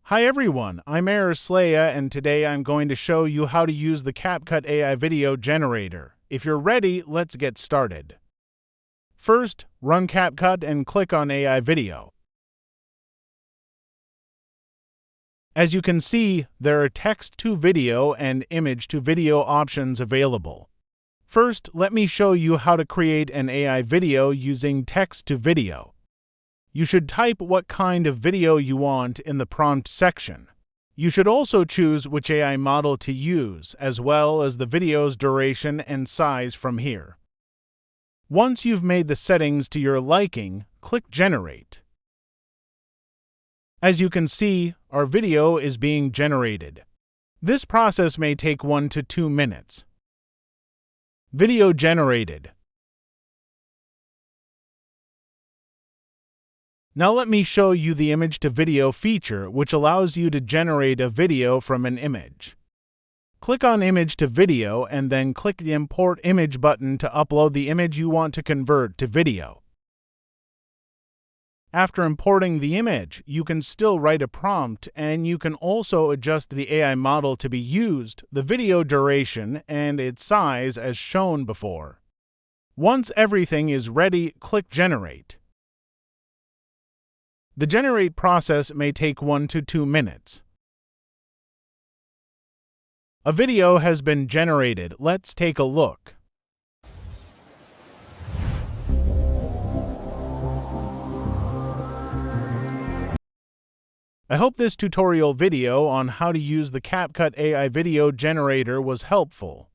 Hi everyone, I'm Slaya, and today I'm going to show you how to use the CapCut AI Video Generator. If you're ready, let's get started. First, run CapCut and click on AI Video. As you can see, there are text to video and image to video options available. First, let me show you how to create an AI video using text to video. You should type what kind of video you want in the prompt section. You should also choose which AI model to use, as well as the video's duration and size from here. Once you've made the settings to your liking, click Generate. As you can see, our video is being generated. This process may take 1 to 2 minutes. Video generated. Now let me show you the image to video feature, which allows you to generate a video from an image. Click on Image to Video and then click the Import Image button to upload the image you want to convert to video. After importing the image, you can still write a prompt, and you can also adjust the AI model to be used, the video duration, and its size as shown before. Once everything is ready, click Generate. The generate process may take 1 to 2 minutes. A video has been generated. Let's take a look. I hope this tutorial video on how to use the CapCut AI Video Generator was helpful.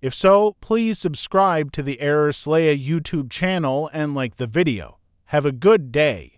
If so, please subscribe to the Slaya YouTube channel and like the video. Have a good day.